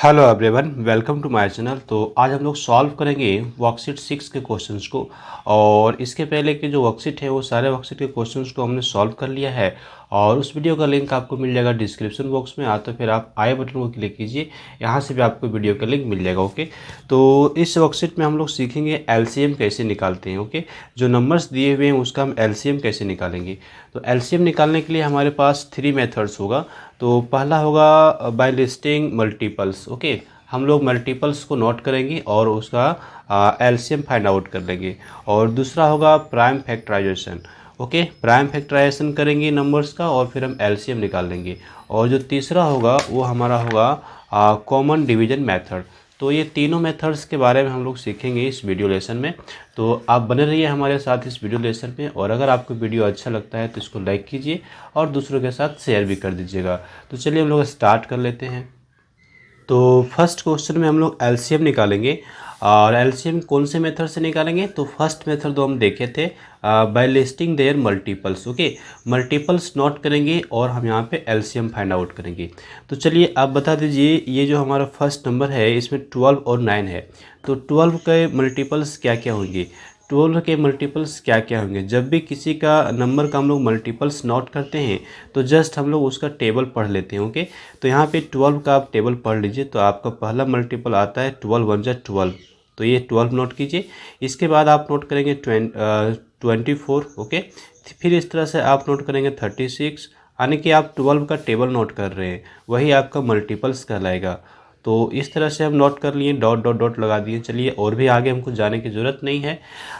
Hello everyone, welcome to my channel. तो आज हम लोग सॉल्व करेंगे वर्कशीट 6 के क्वेश्चंस को। और इसके पहले के जो वर्कशीट है वो सारे वर्कशीट के क्वेश्चंस को हमने सॉल्व कर लिया है। और उस वीडियो का लिंक आपको मिल जाएगा डिस्क्रिप्शन बॉक्स में। तो फिर आप आई बटन को क्लिक कीजिए, यहाँ से भी आपको वीडियो का लिंक मिल जाएगा। ओके, तो इस वर्कशीट में हम लोग सीखेंगे एलसीएम कैसे निकालते हैं। ओके, जो नंबर्स दिए हुए हैं उसका हम एलसीएम कैसे निकालेंगे। तो एलसीएम निकालने के लिए हमारे पास 3 मेथड्स होगा। तो पहला होगा बाय लिस्टिंग मल्टीपल्स। ओके, हम लोग मल्टीपल्स को नोट करेंगे और उसका एलसीएम फाइंड आउट कर लेंगे। और दूसरा होगा prime factorization. Okay, prime factorization करेंगे नंबर्स का और फिर हम एलसीएम निकाल लेंगे। और जो तीसरा होगा वो हमारा होगा कॉमन डिवीजन मेथड। तो ये तीनों मेथड्स के बारे में हम लोग सीखेंगे इस वीडियो लेसन में। तो आप बने रहिए हमारे साथ इस वीडियो लेसन में। और अगर आपको वीडियो अच्छा लगता है तो इसको लाइक कीजिए और दूसरों के साथ शेयर भी कर दीजिएगा। तो चलिए हम लोग स्टार्ट कर लेते हैं। तो फर्स्ट क्वेश्चन में हम लोग एलसीएम निकालेंगे। और एलसीएम कौन से मेथड से निकालेंगे? तो फर्स्ट मेथड जो हम देखे थे by listing their multiples. Okay, multiples note करेंगे और हम यहाँ पे एलसीएम फाइंड आउट करेंगे। तो चलिए आप बता दीजिए, ये जो हमारा फर्स्ट नंबर है इसमें 12 और 9 है। तो 12 के मल्टीपल्स क्या क्या होंगे? 12 के मल्टीपल्स क्या क्या होंगे? जब भी किसी का नंबर का हम लोग मल्टीपल्स नोट करते हैं तो जस्ट हम लोग उसका टेबल पढ़ लेते हैं। ओके, तो यहाँ पे 12 का आप टेबल पढ़ लीजिए। तो आपका पहला मल्टीपल आता है 12 वन जा 12। तो ये 12 नोट कीजिए। इसके बाद आप नोट करेंगे 24। ओके, फिर इस तरह से आप नोट करेंगे 36। यानी कि आप 12 का टेबल नोट कर रहे हैं, वही आपका मल्टीपल्स कहलाएगा। तो इस तरह से हम नोट कर लिए, डॉट डॉट डॉट लगा दिए। चलिए और भी आगे हमको जाने की ज़रूरत नहीं है।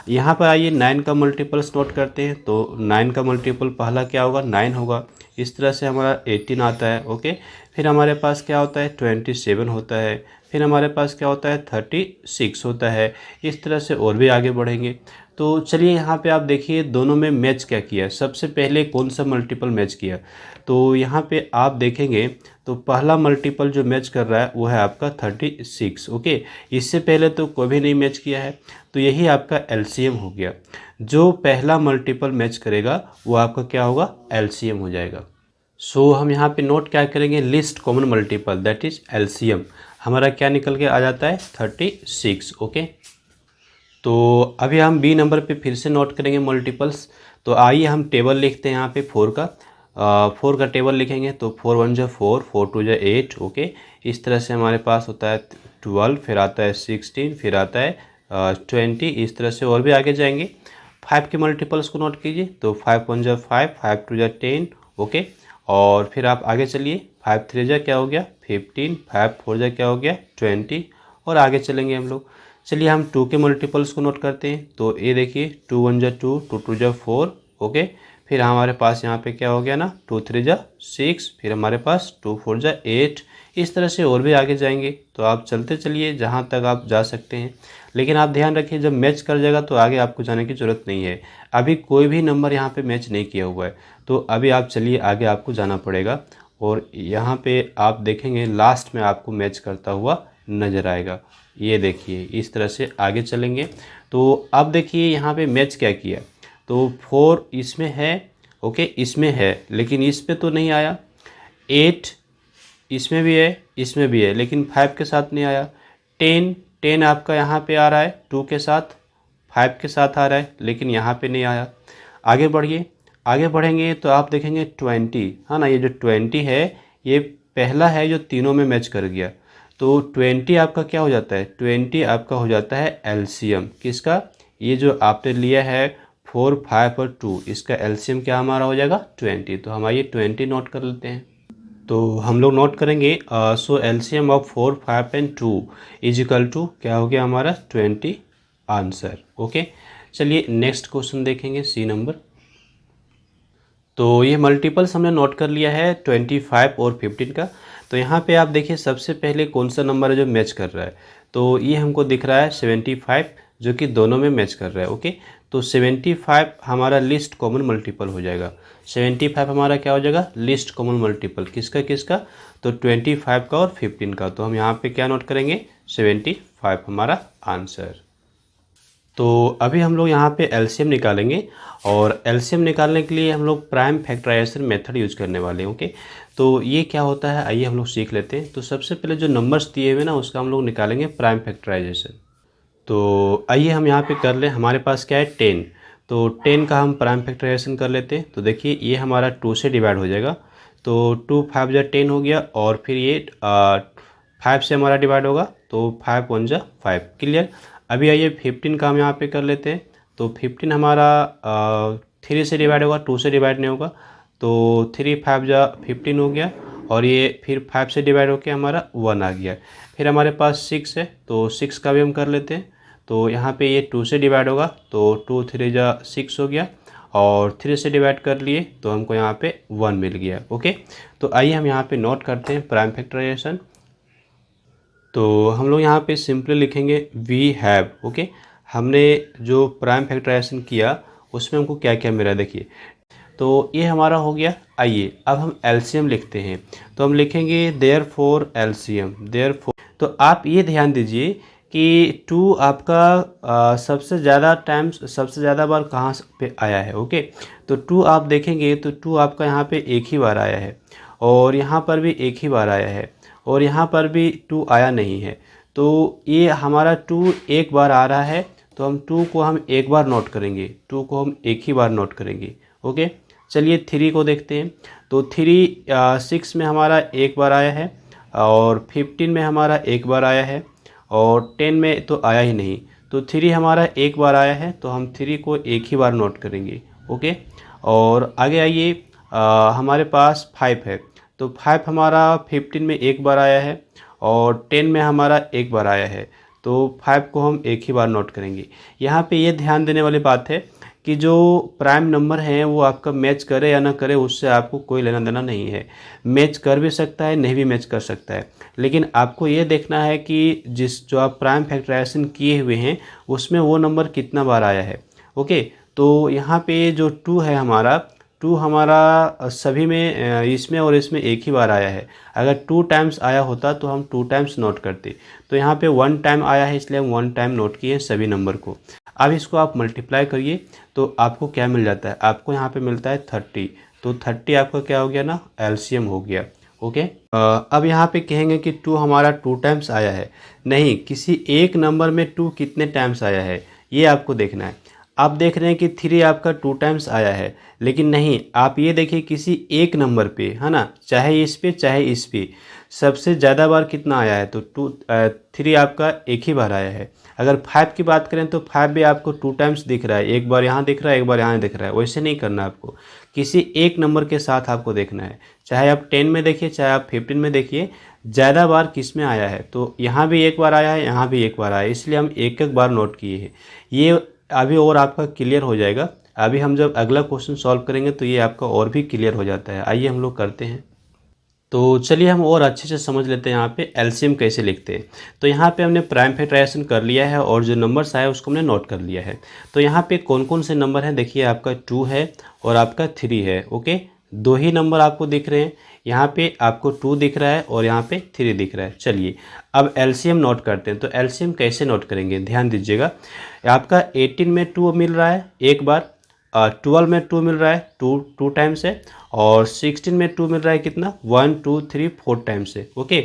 यहाँ पर आइए 9 का मल्टीपल्स नोट करते हैं। तो 9 का मल्टीपल पहला क्या होगा? 9 होगा। इस तरह से हमारा 18 आता है। ओके, फिर हमारे पास क्या होता है? 27 होता है। फिर हमारे पास क्या होता है? 36 होता है। इस तरह से और भी आगे बढ़ेंगे। तो चलिए यहाँ पे आप देखिए दोनों में मैच क्या किया, सबसे पहले कौन सा मल्टीपल मैच किया। तो यहाँ पे आप देखेंगे तो पहला मल्टीपल जो मैच कर रहा है वो है आपका 36। ओके, इससे पहले तो कोई भी नहीं मैच किया है। तो यही आपका एलसीएम हो गया। जो पहला मल्टीपल मैच करेगा वो आपका क्या होगा? एलसीएम हो जाएगा। सो हम यहाँ पे नोट क्या करेंगे? List common multiple, that is LCM. हमारा क्या निकल के आ जाता है? 36। ओके, तो अभी हम बी नंबर पे फिर से नोट करेंगे मल्टीपल्स। तो आइए हम टेबल लिखते हैं यहाँ पे 4 का। 4 का टेबल लिखेंगे। तो 4 वन जा 4, 4 टू जा 8। ओके, इस तरह से हमारे पास होता है 12, फिर आता है 16, फिर आता है 20। इस तरह से और भी आगे जाएंगे। 5 के मल्टीपल्स को नोट कीजिए। तो 5 वन जा 5, 5 टू जा 10। ओके, और फिर आप आगे चलिए। 5 थ्री जा क्या हो गया? 15, 5 फोर जा क्या हो गया? 20। और आगे चलेंगे हम लोग। चलिए हम 2 के मल्टीपल्स को नोट करते हैं। तो ये देखिए 2 वन जा 2, 2 टू जा 4। ओके, फिर हमारे पास यहाँ पे क्या हो गया ना? 2 थ्री जा 6, फिर हमारे पास 2 फोर जा 8। इस तरह से और भी आगे जाएंगे। तो आप चलते चलिए जहाँ तक आप जा सकते हैं। लेकिन आप ध्यान रखिए, जब मैच कर जाएगा तो आगे आपको जाने की ज़रूरत नहीं है। अभी कोई भी नंबर यहाँ पे मैच नहीं किया हुआ है। तो अभी आप चलिए, आगे आपको जाना पड़ेगा। और यहाँ पे आप देखेंगे लास्ट में आपको मैच करता हुआ नज़र आएगा। ये देखिए इस तरह से आगे चलेंगे। तो अब देखिए यहाँ पे मैच क्या किया। तो 4 इसमें है। ओके, इसमें है लेकिन इस पे तो नहीं आया। 8 इसमें भी है, इसमें भी है, लेकिन 5 के साथ नहीं आया। 10 आपका यहाँ पे आ रहा है 2 के साथ, 5 के साथ आ रहा है, लेकिन यहाँ पे नहीं आया। आगे बढ़िए, आगे बढ़ेंगे तो आप देखेंगे 20, हाँ ना, ये जो 20 है ये पहला है जो तीनों में मैच कर गया। तो 20 आपका क्या हो जाता है? 20 आपका हो जाता है एलसीएम किसका? ये जो आपने लिया है 4, 5 और 2, इसका एलसीएम क्या हमारा हो जाएगा? 20। तो हम आइए 20 नोट कर लेते हैं। तो हम लोग नोट करेंगे so LCM of 4, 5 and 2 is equal to क्या हो गया हमारा? 20 आंसर। ओके, चलिए नेक्स्ट क्वेश्चन देखेंगे, सी नंबर। तो ये मल्टीपल्स हमने नोट कर लिया है 25 और 15 का। तो यहाँ पे आप देखिए सबसे पहले कौन सा नंबर है जो मैच कर रहा है। तो ये हमको दिख रहा है 75, जो कि दोनों में मैच कर रहा है। ओके, तो 75 हमारा लिस्ट कॉमन मल्टीपल हो जाएगा। 75 हमारा क्या हो जाएगा? लिस्ट कॉमन मल्टीपल किसका किसका? तो 25 का और 15 का। तो हम यहाँ पे क्या नोट करेंगे? 75 हमारा आंसर। तो अभी हम लोग यहाँ पे एलसीएम निकालेंगे और एलसीएम निकालने के लिए हम लोग प्राइम फैक्टराइजेशन मेथड यूज करने वाले हैं। ओके, तो ये क्या होता है आइए हम लोग सीख लेते हैं। तो सबसे पहले जो नंबर्स दिए हुए ना उसका हम लोग निकालेंगे प्राइम फैक्टराइजेशन। तो आइए हम यहाँ पे कर लें, हमारे पास क्या है 10, तो 10 का हम प्राइम फैक्टराइजेशन कर लेते हैं। तो देखिए ये हमारा 2 से डिवाइड हो जाएगा, तो 2 5 जा 10 हो गया और फिर ये 5 से हमारा डिवाइड होगा तो 5 1 जा 5। क्लियर। अभी आइए 15 का हम यहाँ पे कर लेते हैं। तो 15 हमारा 3 से डिवाइड होगा, 2 से डिवाइड नहीं होगा, तो 3 5 जा 15 हो गया और ये फिर 5 से डिवाइड होकर हमारा 1 आ गया। फिर हमारे पास 6 है, तो 6 का भी हम कर लेते हैं। तो यहाँ पे ये 2 से डिवाइड होगा, तो 2 3 जा 6 हो गया और 3 से डिवाइड कर लिए तो हमको यहाँ पे 1 मिल गया। ओके, तो आइए हम यहाँ पे नोट करते हैं प्राइम फैक्टराइजेशन। तो हम लोग यहाँ पे सिंपली लिखेंगे वी हैव। ओके, हमने जो प्राइम फैक्टराइजेशन किया उसमें हमको क्या क्या मिला देखिए। तो ये हमारा हो गया। आइए अब हम एलसीएम लिखते हैं। तो हम लिखेंगे therefore LCM, therefore. तो आप ये ध्यान दीजिए कि 2 आपका सबसे ज़्यादा टाइम्स, सबसे ज़्यादा बार कहाँ पे आया है। ओके, तो 2 आप देखेंगे तो 2 आपका यहाँ पे एक ही बार आया है और यहाँ पर भी एक ही बार आया है और यहाँ पर भी 2 आया नहीं है। तो ये हमारा 2 एक बार आ रहा है, तो हम 2 को हम एक बार नोट करेंगे, 2 को हम एक ही बार नोट करेंगे। ओके, चलिए 3 को देखते हैं। तो 3 6 में हमारा एक बार आया है और 15 में हमारा एक बार आया है और 10 में तो आया ही नहीं। तो 3 हमारा एक बार आया है तो हम 3 को एक ही बार नोट करेंगे। ओके, और आगे आइए हमारे पास 5 है। तो 5 हमारा 15 में एक बार आया है और 10 में हमारा एक बार आया है, तो 5 को हम एक ही बार नोट करेंगे। यहाँ पे ये ध्यान देने वाली बात है कि जो प्राइम नंबर है वो आपका मैच करे या ना करे उससे आपको कोई लेना देना नहीं है। मैच कर भी सकता है, नहीं भी मैच कर सकता है, लेकिन आपको ये देखना है कि जो आप प्राइम फैक्टराइजेशन किए हुए हैं उसमें वो नंबर कितना बार आया है। ओके, तो यहाँ पे जो 2 है हमारा, 2 हमारा सभी में इसमें और इसमें एक ही बार आया है। अगर 2 टाइम्स आया होता तो हम 2 टाइम्स नोट करते। तो यहाँ पे 1 टाइम आया है इसलिए हम 1 टाइम नोट किए सभी नंबर को। अब इसको आप मल्टीप्लाई करिए तो आपको क्या मिल जाता है, आपको यहाँ पे मिलता है 30। तो 30 आपका क्या हो गया ना, एलसीएम हो गया। ओके, अब यहाँ पे कहेंगे कि 2 हमारा 2 टाइम्स आया है। नहीं, किसी एक नंबर में 2 कितने टाइम्स आया है ये आपको देखना है। आप देख रहे हैं कि 3 आपका 2 टाइम्स आया है, लेकिन नहीं, आप ये देखिए किसी एक नंबर पे, है ना, चाहे इस पे चाहे इस पे, सबसे ज़्यादा बार कितना आया है तो 3 आपका एक ही बार आया है। अगर 5 की बात करें तो 5 भी आपको 2 टाइम्स दिख रहा है, एक बार यहाँ दिख रहा है एक बार यहाँ दिख रहा है। वैसे नहीं करना आपको, किसी एक नंबर के साथ आपको देखना है, चाहे आप 10 में देखिए चाहे आप 15 में देखिए, ज़्यादा बार किस में आया है। तो यहाँ भी एक बार आया है, यहाँ भी एक बार आया है, इसलिए हम एक एक बार नोट किए हैं। ये अभी और आपका क्लियर हो जाएगा। अभी हम जब अगला क्वेश्चन सॉल्व करेंगे तो ये आपका और भी क्लियर हो जाता है। आइए हम लोग करते हैं। तो चलिए हम और अच्छे से समझ लेते हैं यहाँ पे एलसीएम कैसे लिखते हैं। तो यहाँ पे हमने प्राइम फैक्टराइजेशन कर लिया है और जो नंबर्स आए उसको हमने नोट कर लिया है। तो यहाँ पे कौन कौन से नंबर हैं देखिए, आपका 2 है और आपका 3 है। ओके, 2 ही नंबर आपको दिख रहे हैं, यहाँ पे आपको 2 दिख रहा है और यहाँ पे 3 दिख रहा है। चलिए अब एलसीएम नोट करते हैं। तो एलसीएम कैसे नोट करेंगे ध्यान दीजिएगा। आपका 18 में 2 मिल रहा है एक बार, 12 में 2 मिल रहा है, 2 टाइम्स है, और 16 में 2 मिल रहा है कितना, 1 2 3 4 टाइम्स है। ओके,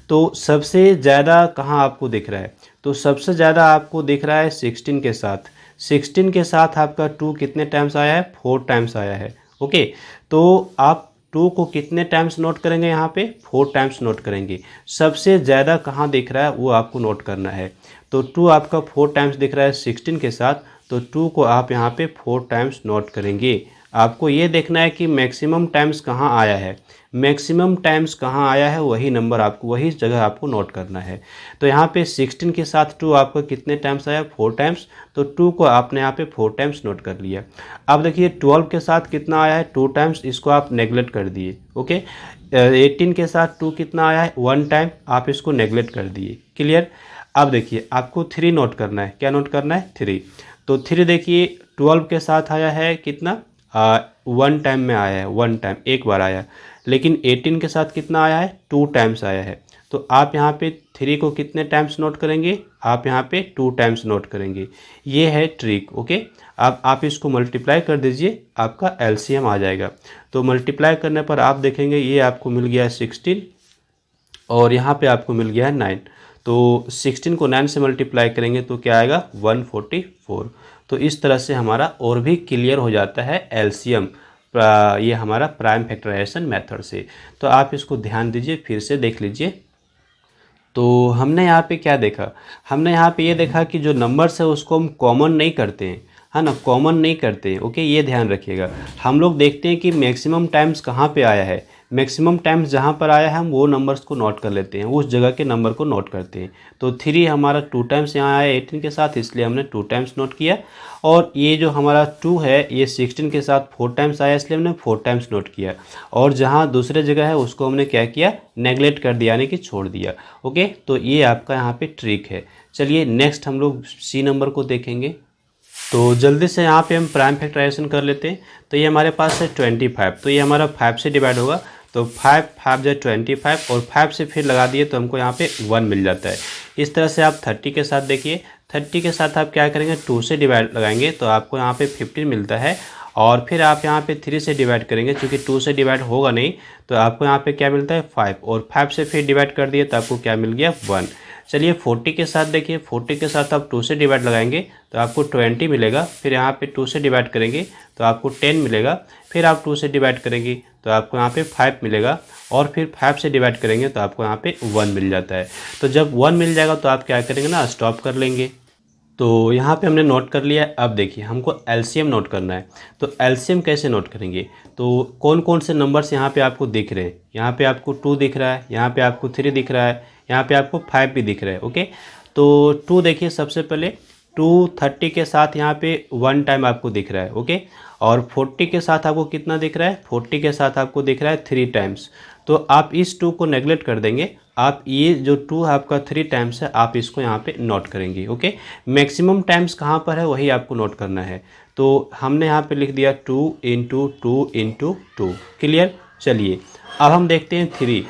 तो सबसे ज़्यादा कहाँ आपको दिख रहा है, तो सबसे ज़्यादा आपको दिख रहा है 16 के साथ। 16 के साथ आपका 2 कितने टाइम्स आया है, 4 टाइम्स आया है। ओके, तो आप 2 को कितने टाइम्स नोट करेंगे, यहाँ पे 4 टाइम्स नोट करेंगे। सबसे ज़्यादा कहाँ दिख रहा है वो आपको नोट करना है। तो 2 आपका 4 टाइम्स दिख रहा है 16 के साथ, तो 2 को आप यहाँ पे 4 टाइम्स नोट करेंगे। आपको ये देखना है कि मैक्सिमम टाइम्स कहाँ आया है, मैक्सिमम टाइम्स कहाँ आया है वही नंबर आपको, वही जगह आपको नोट करना है। तो यहाँ पे 16 के साथ 2 आपका कितने टाइम्स आया, 4 टाइम्स, तो 2 को आपने यहाँ पे 4 टाइम्स नोट कर लिया। अब देखिए 12 के साथ कितना आया है, 2 टाइम्स, इसको आप नेगलेक्ट कर दिए। ओके, 18 के साथ 2 कितना आया है, 1 टाइम, आप इसको नेगलेक्ट कर दिए। क्लियर। अब देखिए आपको 3 नोट करना है, क्या नोट करना है, 3। तो 3 देखिए 12 के साथ आया है कितना, 1 टाइम में आया है, 1 टाइम एक बार आया। लेकिन 18 के साथ कितना आया है, 2 टाइम्स आया है। तो आप यहाँ पे 3 को कितने टाइम्स नोट करेंगे, आप यहाँ पे 2 टाइम्स नोट करेंगे। ये है ट्रिक। ओके, अब आप इसको मल्टीप्लाई कर दीजिए, आपका एलसीएम आ जाएगा। तो मल्टीप्लाई करने पर आप देखेंगे ये आपको मिल गया 16 और यहाँ पे आपको मिल गया है 9। तो 16 को 9 से मल्टीप्लाई करेंगे तो क्या आएगा 144। तो इस तरह से हमारा और भी क्लियर हो जाता है एलसीएम, ये हमारा प्राइम फैक्टराइजेशन मेथड से। तो आप इसको ध्यान दीजिए, फिर से देख लीजिए। तो हमने यहाँ पे क्या देखा, हमने यहाँ पे ये देखा कि जो नंबर्स है उसको हम कॉमन नहीं करते हैं, है ना, कॉमन नहीं करते हैं। ओके, ये ध्यान रखिएगा। हम लोग देखते हैं कि मैक्सिमम टाइम्स कहाँ पे आया है, मैक्सिमम टाइम्स जहाँ पर आया है हम वो नंबर्स को नोट कर लेते हैं, उस जगह के नंबर को नोट करते हैं। तो 3 हमारा 2 टाइम्स यहाँ आया 18 के साथ, इसलिए हमने 2 टाइम्स नोट किया। और ये जो हमारा 2 है ये 16 के साथ 4 टाइम्स आया, इसलिए हमने 4 टाइम्स नोट किया। और जहाँ दूसरे जगह है उसको हमने क्या किया, नेगलेक्ट कर दिया, यानी कि छोड़ दिया। ओके, तो ये आपका यहाँ पे ट्रिक है। चलिए नेक्स्ट हम लोग सी नंबर को देखेंगे। तो जल्दी से यहाँ पे हम प्राइम फैक्टराइजेशन कर लेते हैं। तो ये हमारे पास है 25, तो ये हमारा 5 से डिवाइड होगा। तो 5 5 जो 25 और 5 से फिर लगा दिए तो हमको यहाँ पे 1 मिल जाता है। इस तरह से आप 30 के साथ देखिए, 30 के साथ आप क्या करेंगे 2 से डिवाइड लगाएंगे तो आपको यहाँ पे 15 मिलता है। और फिर आप यहाँ पे 3 से डिवाइड करेंगे, क्योंकि 2 से डिवाइड होगा नहीं, तो आपको यहाँ पे क्या मिलता है 5। और 5 से फिर डिवाइड कर दिए तो आपको क्या मिल गया 1। चलिए 40 के साथ देखिए, 40 के साथ आप 2 से डिवाइड लगाएंगे तो आपको 20 मिलेगा। फिर यहाँ पे 2 से डिवाइड करेंगे तो आपको 10 मिलेगा। फिर आप 2 से डिवाइड करेंगे तो आपको यहाँ पे 5 मिलेगा। और फिर 5 से डिवाइड करेंगे तो आपको यहाँ पे 1 मिल जाता है। तो जब 1 मिल जाएगा तो आप क्या करेंगे ना, स्टॉप कर लेंगे। तो यहाँ पे हमने नोट कर लिया है। अब देखिए हमको एलसीएम नोट करना है। तो एलसीएम कैसे नोट करेंगे, तो कौन कौन से नंबर्स यहाँ पे आपको दिख रहे हैं, यहाँ पे आपको 2 दिख रहा है, यहाँ पे आपको 3 दिख रहा है, यहाँ पे आपको 5 भी दिख रहा है। ओके, तो 2 देखिए, सबसे पहले 2 30 के साथ यहाँ पे 1 टाइम आपको दिख रहा है। ओके, और 40 के साथ आपको कितना दिख रहा है, 40 के साथ आपको दिख रहा है 3 टाइम्स। तो आप इस 2 को नेगलेक्ट कर देंगे, आप ये जो 2 आपका 3 टाइम्स है आप इसको यहाँ पे नोट करेंगे। ओके, मैक्सिमम टाइम्स कहाँ पर है वही आपको नोट करना है। तो हमने यहाँ पे लिख दिया 2 × 2 × 2। क्लियर। चलिए अब हम देखते हैं 3।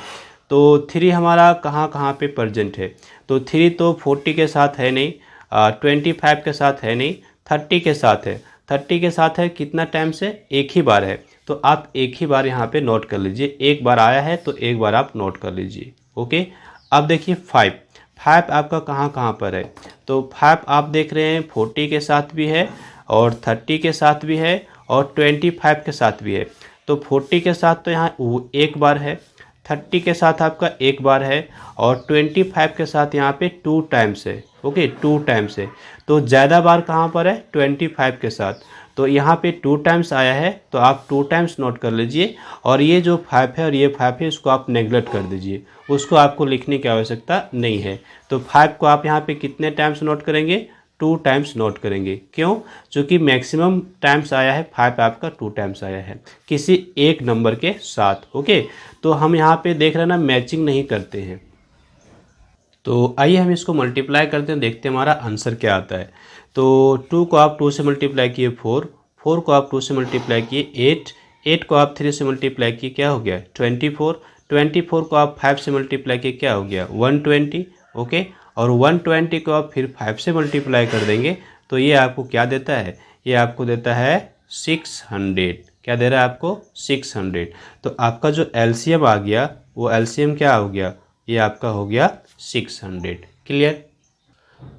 तो 3 हमारा कहाँ कहाँ पे प्रेजेंट है। तो 3 तो 40 के साथ है नहीं, 25 के साथ है नहीं, 30 के साथ है। 30 के साथ है कितना टाइम से, एक ही बार है। तो आप एक ही बार यहाँ पे नोट कर लीजिए, एक बार आया है तो एक बार आप नोट कर लीजिए। ओके, अब देखिए 5 आपका कहाँ कहाँ पर है। तो 5 आप देख रहे हैं 40 के साथ भी है और 30 के साथ भी है और 25 के साथ भी है। तो 40 के साथ तो यहाँ एक बार है, 30 के साथ आपका एक बार है और 25 के साथ यहाँ पे 2 टाइम्स है। ओके, 2 टाइम्स है। तो ज़्यादा बार कहाँ पर है, 25 के साथ। तो यहाँ पे 2 टाइम्स आया है तो आप 2 टाइम्स नोट कर लीजिए। और ये जो 5 है और ये 5 है इसको आप नेगलेक्ट कर दीजिए, उसको आपको लिखने की आवश्यकता नहीं है। तो 5 को आप यहाँ पे कितने टाइम्स नोट करेंगे, 2 टाइम्स नोट करेंगे। क्यों, क्योंकि मैक्सिमम टाइम्स आया है 5 आपका 2 टाइम्स आया है किसी एक नंबर के साथ। ओके, तो हम यहाँ पे देख रहे हैं ना, मैचिंग नहीं करते हैं। तो आइए हम इसको मल्टीप्लाई करते हैं, देखते हैं हमारा आंसर क्या आता है। तो 2 को आप 2 से मल्टीप्लाई किए 4, 4 को आप 2 से मल्टीप्लाई किए 8, 8 को आप 3 से मल्टीप्लाई किए क्या हो गया 24, 24 को आप 5 से मल्टीप्लाई किए क्या हो गया 120। ओके, और 120 को आप फिर 5 से मल्टीप्लाई कर देंगे तो ये आपको क्या देता है, ये आपको देता है 600। क्या दे रहा है आपको 600। तो आपका जो एलसीएम आ गया वो एलसीएम क्या हो गया, ये आपका हो गया 600। क्लियर।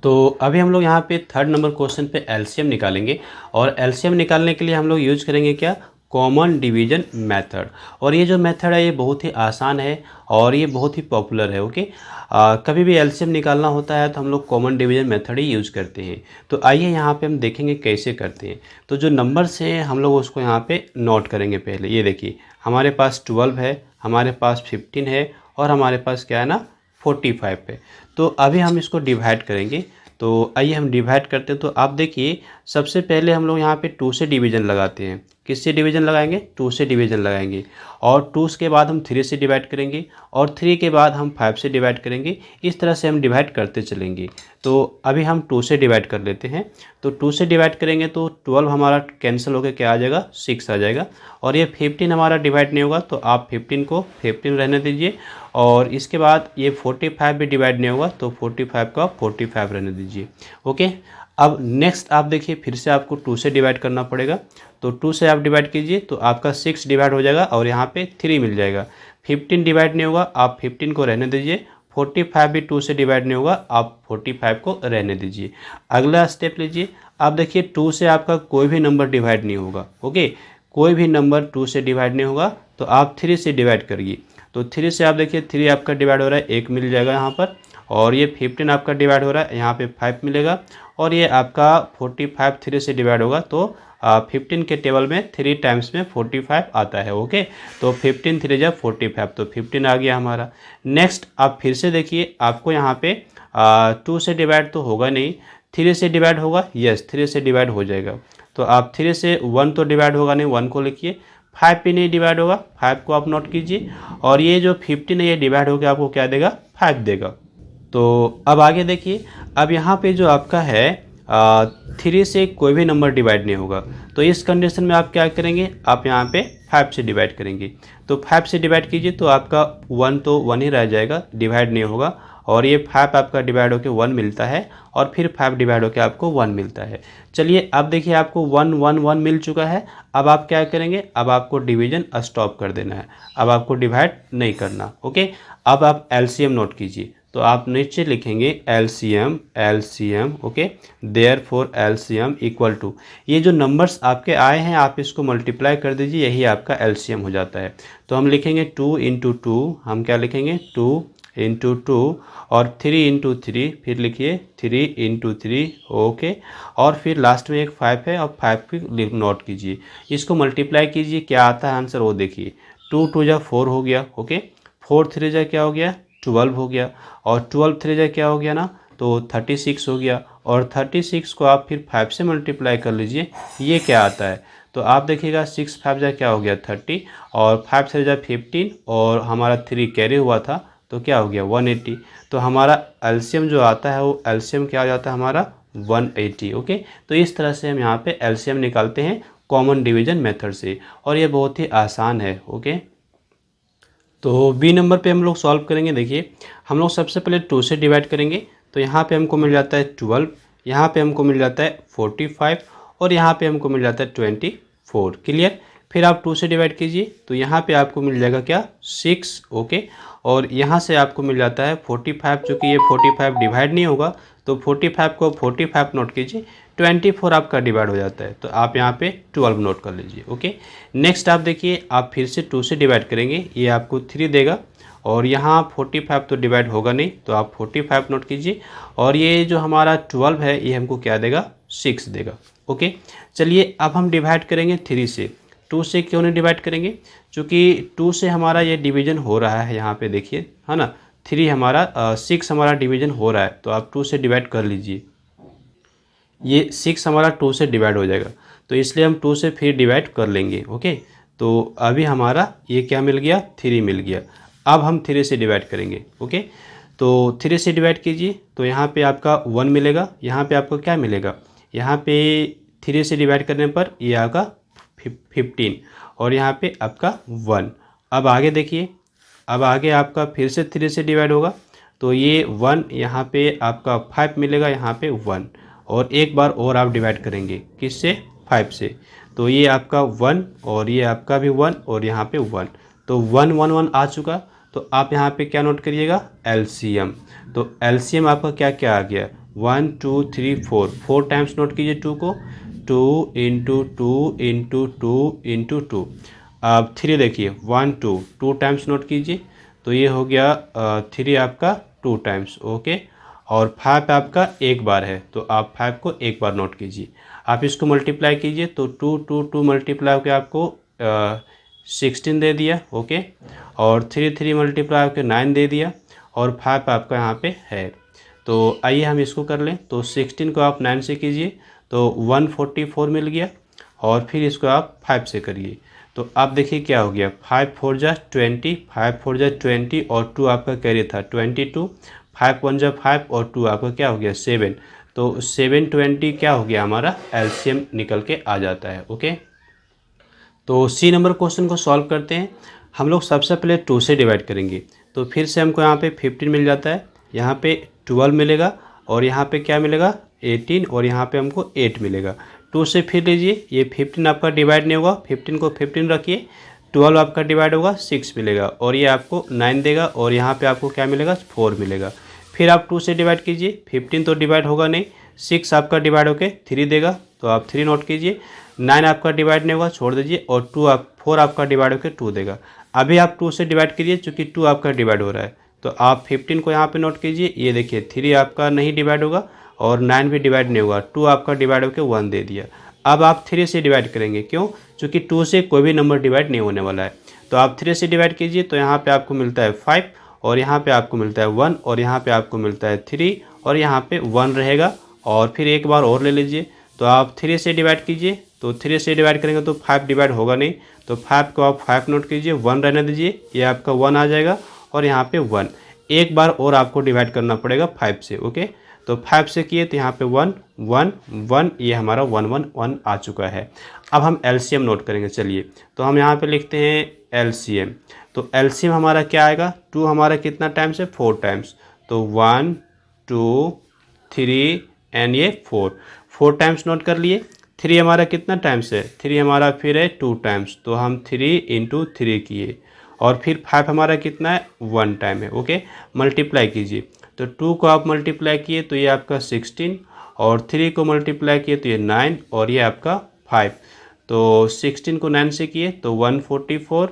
तो अभी हम लोग यहाँ पे 3rd नंबर क्वेश्चन पे एलसीएम निकालेंगे। और एलसीएम निकालने के लिए हम लोग यूज करेंगे क्या, कॉमन डिवीजन मेथड। और ये जो मेथड है ये बहुत ही आसान है और ये बहुत ही पॉपुलर है। ओके, कभी भी एलसीएम निकालना होता है तो हम लोग कॉमन डिवीजन मेथड ही यूज़ करते हैं। तो आइए यहाँ पे हम देखेंगे कैसे करते हैं। तो जो नंबर्स हैं हम लोग उसको यहाँ पे नोट करेंगे। पहले ये देखिए हमारे पास 12 है, हमारे पास 15 है और हमारे पास क्या है ना 45 है। तो अभी हम इसको डिवाइड करेंगे। तो आइए हम डिवाइड करते हैं। तो आप देखिए सबसे पहले हम लोग यहाँ पे 2 से डिवीज़न लगाते हैं। किससे डिवीज़न लगाएंगे, 2 से डिवीज़न लगाएंगे। और 2 के बाद हम 3 से डिवाइड करेंगे और 3 के बाद हम 5 से डिवाइड करेंगे। इस तरह से हम डिवाइड करते चलेंगे। तो अभी हम 2 से डिवाइड कर लेते हैं। तो 2 से डिवाइड करेंगे तो 12 हमारा कैंसिल होकर क्या आ जाएगा 6 आ जाएगा। और ये 15 हमारा डिवाइड नहीं होगा तो आप 15 को 15 रहने दीजिए और इसके बाद ये 45 भी डिवाइड नहीं होगा, तो 45 का 45 रहने दीजिए। ओके, अब नेक्स्ट आप देखिए फिर से आपको 2 से डिवाइड करना पड़ेगा। तो 2 से आप डिवाइड कीजिए तो आपका 6 डिवाइड हो जाएगा और यहाँ पे 3 मिल जाएगा। 15 डिवाइड नहीं होगा, आप 15 को रहने दीजिए। 45 भी 2 से डिवाइड नहीं होगा, आप 45 को रहने दीजिए। अगला स्टेप लीजिए। आप देखिए 2 से आपका कोई भी नंबर डिवाइड नहीं होगा। ओके, कोई भी नंबर 2 से डिवाइड नहीं होगा, तो आप 3 से डिवाइड करिए। तो 3 से आप देखिए 3 आपका डिवाइड हो रहा है, 1 मिल जाएगा यहाँ पर। और ये 15 आपका डिवाइड हो रहा है, यहाँ पे 5 मिलेगा। और ये आपका 45 3 से डिवाइड होगा, तो 15 के टेबल में 3 टाइम्स में 45 आता है। ओके, तो 15 3 जा 45, तो 15 आ गया हमारा। नेक्स्ट आप फिर से देखिए, आपको यहाँ पे 2 से डिवाइड तो होगा नहीं, 3 से डिवाइड होगा। यस, 3 से डिवाइड हो जाएगा। तो आप 3 से 1 तो डिवाइड होगा नहीं, 1 को लिखिए। 5 भी नहीं डिवाइड होगा, 5 को आप नोट कीजिए। और ये जो 15 है ये डिवाइड होकर आपको क्या देगा, 5 देगा। तो अब आगे देखिए, अब यहाँ पे जो आपका है 3 से कोई भी नंबर डिवाइड नहीं होगा, तो इस कंडीशन में आप क्या करेंगे, आप यहाँ पे 5 से डिवाइड करेंगे। तो 5 से डिवाइड कीजिए तो आपका 1 तो 1 ही रह जाएगा, डिवाइड नहीं होगा। और ये 5 आपका डिवाइड होकर 1 मिलता है, और फिर 5 डिवाइड होकर आपको 1 मिलता है। चलिए अब देखिए, आपको 1 1 1 मिल चुका है। अब आप क्या करेंगे, अब आपको डिवीजन स्टॉप कर देना है, अब आपको डिवाइड नहीं करना। ओके, अब आप एलसीएम नोट कीजिए। तो आप नीचे लिखेंगे LCM LCM. Okay, therefore LCM equal to, ये जो नंबर्स आपके आए हैं आप इसको मल्टीप्लाई कर दीजिए, यही आपका एलसीएम हो जाता है। तो हम लिखेंगे 2 इंटू 2, हम क्या लिखेंगे 2 इंटू 2, और 3 इंटू 3, फिर लिखिए 3 इंटू 3। ओके, और फिर लास्ट में एक 5 है, और 5 भी नोट कीजिए। इसको मल्टीप्लाई कीजिए, क्या आता है आंसर वो देखिए। 2 2 जा 4 हो गया। ओके, 4 3 जा क्या हो गया, 12 हो गया। और 12 3 जा क्या हो गया ना, तो 36 हो गया। और 36 को आप फिर 5 से मल्टीप्लाई कर लीजिए, ये क्या आता है। तो आप देखिएगा 6 5 जा क्या हो गया 30, और 5 3 जा 15, और हमारा 3 कैरी हुआ था, तो क्या हो गया 180। तो हमारा एलसीएम जो आता है वो एलसीएम क्या हो जाता है हमारा 180। ओके, तो इस तरह से हम यहाँ पे एलसीएम निकालते हैं कॉमन डिवीजन मेथड से, और ये बहुत ही आसान है। ओके, तो बी नंबर पे हम लोग सॉल्व करेंगे। देखिए, हम लोग सबसे पहले 2 से डिवाइड करेंगे, तो यहाँ पे हमको मिल जाता है 12, यहाँ पे हमको मिल जाता है 45, और यहाँ पे हमको मिल जाता है 24। क्लियर। फिर आप 2 से डिवाइड कीजिए, तो यहाँ पे आपको मिल जाएगा क्या 6। ओके, और यहाँ से आपको मिल जाता है 45, चूँकि ये 45 डिवाइड नहीं होगा, तो 45 को 45 नोट कीजिए। 24 आपका डिवाइड हो जाता है, तो आप यहाँ पे 12 नोट कर लीजिए। ओके, नेक्स्ट आप देखिए, आप फिर से 2 से डिवाइड करेंगे, ये आपको 3 देगा। और यहाँ 45 तो डिवाइड होगा नहीं, तो आप 45 नोट कीजिए। और ये जो हमारा 12 है ये हमको क्या देगा, 6 देगा। ओके, चलिए अब हम डिवाइड करेंगे 3 से। 2 से क्यों नहीं डिवाइड करेंगे, चूँकि 2 से हमारा ये डिवीजन हो रहा है, यहाँ पे देखिए है ना। 3 हमारा 6 हमारा डिवीजन हो रहा है, तो आप 2 से डिवाइड कर लीजिए। ये 6 हमारा 2 से डिवाइड हो जाएगा, तो इसलिए हम 2 से फिर डिवाइड कर लेंगे। ओके, तो अभी हमारा ये क्या मिल गया, 3 मिल गया। अब हम 3 से डिवाइड करेंगे। ओके, तो 3 से डिवाइड कीजिए, तो यहाँ पे आपका 1 मिलेगा, यहाँ पे आपको क्या मिलेगा, यहाँ पे 3 से डिवाइड करने पर ये आएगा 15, और यहाँ पे आपका 1। अब आगे देखिए, अब आगे आपका फिर से 3 से डिवाइड होगा, तो ये 1, यहाँ पे आपका 5 मिलेगा, यहाँ पे 1। और एक बार और आप डिवाइड करेंगे, किससे, 5 से, तो ये आपका 1, और ये आपका भी 1, और यहाँ पे 1, तो 1 1 1 आ चुका। तो आप यहाँ पे क्या नोट करिएगा, एलसीएम। तो एलसीएम आपका क्या क्या आ गया, 1 2 3 4, 4 टाइम्स नोट कीजिए 2 को, 2 इंटू 2 इंटू 2 इंटू 2। अब 3 देखिए 1 2, 2 टाइम्स नोट कीजिए, तो ये हो गया 3 आपका 2 टाइम्स। ओके, और 5 आपका एक बार है, तो आप 5 को एक बार नोट कीजिए। आप इसको मल्टीप्लाई कीजिए, तो 2 2 2 मल्टीप्लाई होकर आपको 16 दे दिया। ओके, और 3 3 मल्टीप्लाई होकर 9 दे दिया, और 5 आपका यहाँ पे है। तो आइए हम इसको कर लें, तो 16 को आप 9 से कीजिए, तो 144 मिल गया। और फिर इसको आप 5 से करिए, तो आप देखिए क्या हो गया, 5 4 जा 20, 5 4 जा 20, और 2 आपका कैरी था 22, 5 1 जा 5, और 2 आपका क्या हो गया 7। तो 720 क्या हो गया हमारा एलसीएम निकल के आ जाता है। ओके, तो सी नंबर क्वेश्चन को सॉल्व करते हैं। हम लोग सबसे पहले 2 से डिवाइड करेंगे, तो फिर से हमको यहाँ पे 15 मिल जाता है, यहाँ पे 12 मिलेगा और यहाँ पे क्या मिलेगा 18 और यहाँ पे हमको 8 मिलेगा। 2 से फिर लीजिए, ये 15 आपका डिवाइड नहीं होगा, 15 को 15 रखिए, 12 आपका डिवाइड होगा 6 मिलेगा और ये आपको 9 देगा और यहाँ पे आपको क्या मिलेगा 4 मिलेगा। फिर आप 2 से डिवाइड कीजिए, 15 तो डिवाइड होगा नहीं, 6 आपका डिवाइड होके 3 देगा तो आप 3 नोट कीजिए, 9 आपका डिवाइड नहीं होगा छोड़ दीजिए और 4 आपका डिवाइड होकर 2 देगा। अभी आप 2 से डिवाइड कीजिए, चूँकि 2 आपका डिवाइड हो रहा है तो आप 15 को यहाँ पे नोट कीजिए, ये देखिए 3 आपका नहीं डिवाइड होगा और 9 भी डिवाइड नहीं होगा, 2 आपका डिवाइड होकर 1 दे दिया। अब आप 3 से डिवाइड करेंगे, क्यों? चूँकि 2 से कोई भी नंबर डिवाइड नहीं होने वाला है, तो आप 3 से डिवाइड कीजिए तो यहाँ पे आपको मिलता है 5 और यहाँ पे आपको मिलता है 1 और यहाँ पे आपको मिलता है 3 और यहाँ पे 1 रहेगा। और फिर एक बार और ले लीजिए, तो आप 3 से डिवाइड कीजिए, तो 3 से डिवाइड करेंगे तो 5 डिवाइड होगा नहीं, तो 5 को आप 5 नोट कीजिए, 1 रहने दीजिए, ये आपका 1 आ जाएगा और यहाँ पे 1। एक बार और आपको डिवाइड करना पड़ेगा 5 से, ओके। तो 5 से किए तो यहाँ पे 1 1 1, ये हमारा 1 1 1 आ चुका है। अब हम एलसीएम नोट करेंगे, चलिए तो हम यहाँ पे लिखते हैं एलसीएम। तो एलसीएम हमारा क्या आएगा, 2 हमारा कितना टाइम्स है 4 टाइम्स, तो 1 2 3 एंड ये 4 टाइम्स नोट कर लिए। 3 हमारा कितना टाइम्स है, 3 हमारा फिर है 2 टाइम्स, तो हम 3 × 3 किए और फिर 5 हमारा कितना है 1 टाइम है, ओके। मल्टीप्लाई कीजिए, तो 2 को आप मल्टीप्लाई किए तो ये आपका 16 और 3 को मल्टीप्लाई किए तो ये 9 और ये आपका 5। तो 16 को 9 से किए तो 144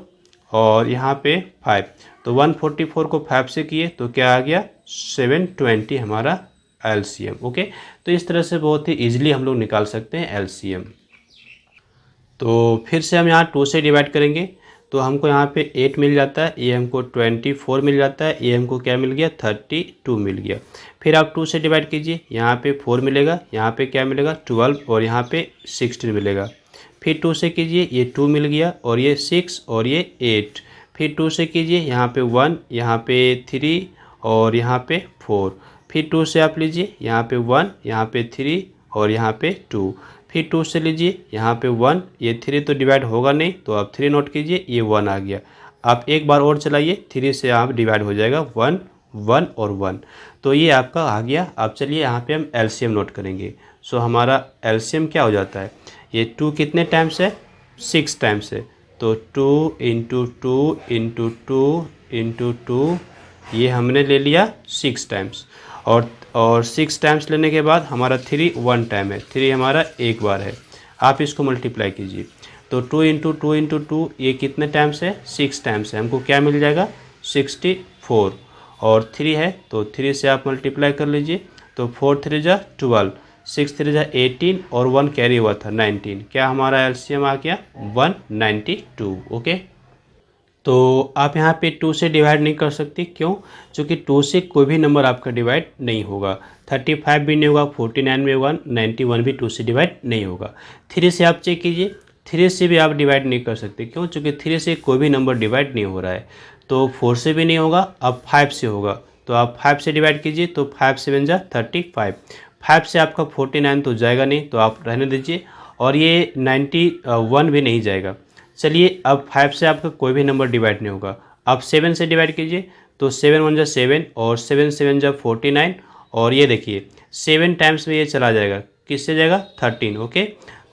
और यहाँ पे 5, तो 144 को 5 से किए तो क्या आ गया 720 हमारा एलसीएम, ओके। तो इस तरह से बहुत ही ईजिली हम लोग निकाल सकते हैं एलसीएम। तो फिर से हम यहाँ 2 से डिवाइड करेंगे तो हमको यहाँ पे 8 मिल जाता है, ये हमको 24 मिल जाता है, ये हमको क्या मिल गया 32 मिल गया। फिर आप 2 से डिवाइड कीजिए, यहाँ पे 4 मिलेगा, यहाँ पे क्या मिलेगा 12 और यहाँ पे 16 मिलेगा। फिर 2 से कीजिए, ये 2 मिल गया और ये 6 और ये 8। फिर 2 से कीजिए, यहाँ पे 1, यहाँ पे 3 और यहाँ पे 4। फिर 2 से आप लीजिए, यहाँ पे 1, यहाँ पे 3 और यहाँ पे 2। फिर 2 से लीजिए, यहाँ पे 1, ये 3 तो डिवाइड होगा नहीं तो आप 3 नोट कीजिए, ये 1 आ गया। आप एक बार और चलाइए, 3 से आप डिवाइड हो जाएगा 1 1 और 1, तो ये आपका आ गया। अब चलिए यहाँ पे हम एलसीएम नोट करेंगे। सो हमारा एलसीएम क्या हो जाता है, ये 2 कितने टाइम्स है 6 टाइम्स है, तो 2 × 2 × 2 × 2 ये हमने ले लिया 6 टाइम्स और 6 टाइम्स लेने के बाद हमारा 3 1 टाइम है, 3 हमारा एक बार है। आप इसको मल्टीप्लाई कीजिए, तो 2 × 2 × 2 ये कितने टाइम्स है 6 टाइम्स है, हमको क्या मिल जाएगा 64 और 3 है तो 3 से आप मल्टीप्लाई कर लीजिए, तो 4 3 जा 12, 6 3 जा 18 और 1 कैरी हुआ था 19, क्या हमारा एलसीएम आ गया 192, ओके। तो आप यहाँ पे 2 से डिवाइड नहीं कर सकते, क्यों? क्योंकि 2 से कोई भी नंबर आपका डिवाइड नहीं होगा, 35 भी नहीं होगा, 49 भी होगा, 91 भी 2 से डिवाइड नहीं होगा। 3 से आप चेक कीजिए, 3 से भी आप डिवाइड नहीं कर सकते, क्यों? क्योंकि 3 से कोई भी नंबर डिवाइड नहीं हो रहा है। तो 4 से भी नहीं होगा, अब 5 से होगा, तो आप 5 से डिवाइड कीजिए, तो 5 7 जा 35, 5 से आपका 49 तो जाएगा नहीं, तो आप रहने दीजिए, और ये 91 भी नहीं जाएगा। चलिए अब 5 से आपका कोई भी नंबर डिवाइड नहीं होगा, अब 7 से डिवाइड कीजिए, तो 7 1 जा 7 और 7 7 जा 49 और ये देखिए 7 टाइम्स में ये चला जाएगा, किससे जाएगा 13, ओके।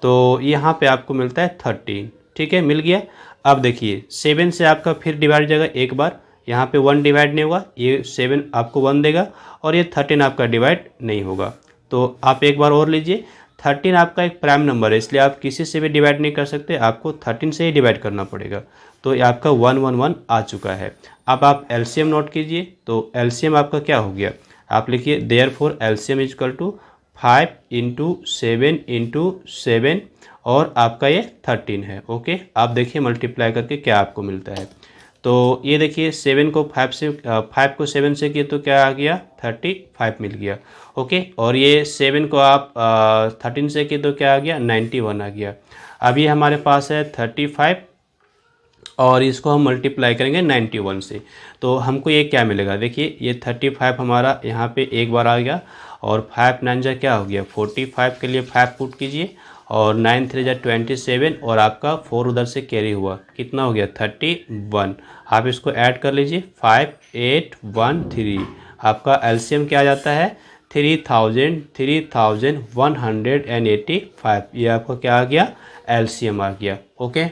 तो यहाँ पे आपको मिलता है 13, ठीक है, मिल गया। अब देखिए 7 से आपका फिर डिवाइड जाएगा एक बार, यहाँ पे 1 डिवाइड नहीं होगा, ये 7 आपको 1 देगा और ये 13 आपका डिवाइड नहीं होगा। तो आप एक बार और लीजिए, 13 आपका एक प्राइम नंबर है, इसलिए आप किसी से भी डिवाइड नहीं कर सकते, आपको 13 से ही डिवाइड करना पड़ेगा। तो ये आपका 111 आ चुका है। अब आप एलसीएम नोट कीजिए, तो एलसीएम आपका क्या हो गया, आप लिखिए therefore LCM is equal to 5 × 7 × 7 और आपका ये 13 है, ओके। आप देखिए मल्टीप्लाई करके क्या आपको मिलता है। तो ये देखिए 7 को 5 को 7 से किए तो क्या आ गया 35 मिल गया, ओके। और ये 7 को आप 13 से किए तो क्या आ गया 91 आ गया। अब ये हमारे पास है 35 और इसको हम मल्टीप्लाई करेंगे 91 से, तो हमको ये क्या मिलेगा, देखिए ये 35 हमारा यहाँ पे एक बार आ गया और 5 9 जा क्या हो गया 45 के लिए 5 पुट कीजिए और 9 3 जा 27 और आपका 4 उधर से कैरी हुआ, कितना हो गया 31। आप इसको ऐड कर लीजिए 5813। आपका एलसीएम क्या आ जाता है 3185। ये आपका क्या आ गया एलसीएम आ गया। ओके,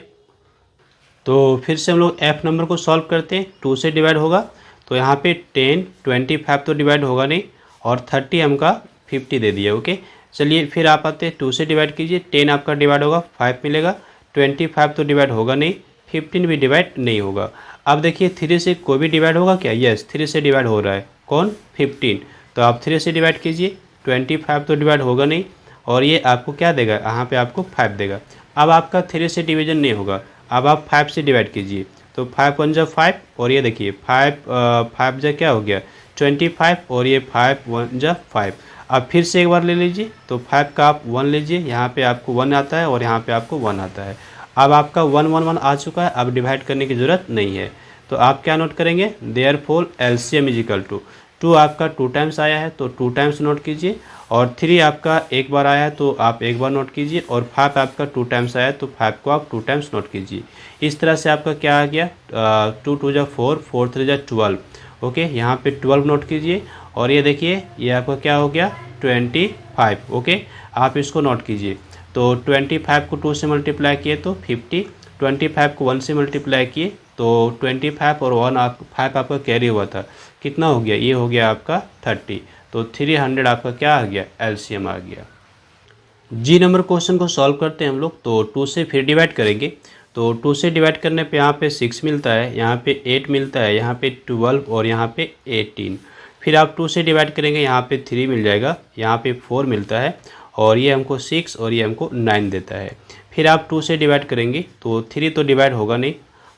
तो फिर से हम लोग एफ नंबर को सॉल्व करते हैं। 2 से डिवाइड होगा तो यहाँ पे 10 25 तो डिवाइड होगा नहीं, और 30 हमका 50 दे दिया। ओके, चलिए फिर आप आते हैं 2 से डिवाइड कीजिए। 10 आपका डिवाइड होगा 5 मिलेगा, 25 तो डिवाइड होगा नहीं, 15 भी डिवाइड नहीं होगा। अब देखिए 3 से कोई भी डिवाइड होगा क्या? यस, 3 से डिवाइड हो रहा है, कौन? 15। तो आप 3 से डिवाइड कीजिए, 25 तो डिवाइड होगा नहीं, और ये आपको क्या देगा? यहाँ पे आपको 5 देगा। अब आपका 3 से डिवीजन नहीं होगा, अब आप 5 से डिवाइड कीजिए। तो 5 1 जा 5, और ये देखिए 5 जा क्या हो गया 25, और ये 5 1 जा 5। अब फिर से एक बार ले लीजिए, तो 5 का आप 1 लीजिए, यहाँ पे आपको 1 आता है और यहाँ पे आपको 1 आता है। अब आपका 1 1 1 आ चुका है, अब डिवाइड करने की ज़रूरत नहीं है। तो आप क्या नोट करेंगे? Therefore LCM is equal to 2 आपका 2 टाइम्स आया है तो 2 टाइम्स नोट कीजिए, और 3 आपका एक बार आया है तो आप एक बार नोट कीजिए, और 5 आपका 2 टाइम्स आया है तो 5 को आप 2 टाइम्स नोट कीजिए। इस तरह से आपका क्या आ गया 2 2 जा 4, 4 3 जा 12। ओके, यहाँ पे 12 नोट कीजिए, और ये देखिए ये आपका क्या हो गया 25। ओके, आप इसको नोट कीजिए। तो 25 को 2 से मल्टीप्लाई किए तो 50, 25 को 1 से मल्टीप्लाई किए तो 25, और 5 आपका कैरी हुआ था, कितना हो गया? ये हो गया आपका 30। तो 300 आपका क्या आ गया? एलसीएम आ गया। जी नंबर क्वेश्चन को सॉल्व करते हैं हम लोग। तो 2 से फिर डिवाइड करेंगे, तो 2 से डिवाइड करने पे यहाँ पे 6 मिलता है, यहाँ पे 8 मिलता है, यहाँ पे 12 और यहाँ पे 18। फिर आप 2 से डिवाइड करेंगे, यहाँ पे 3 मिल जाएगा, यहाँ पे 4 मिलता है, और ये हमको 6 और ये हमको 9 देता है। फिर आप 2 से डिवाइड करेंगे तो 3 तो डिवाइड होगा नहीं,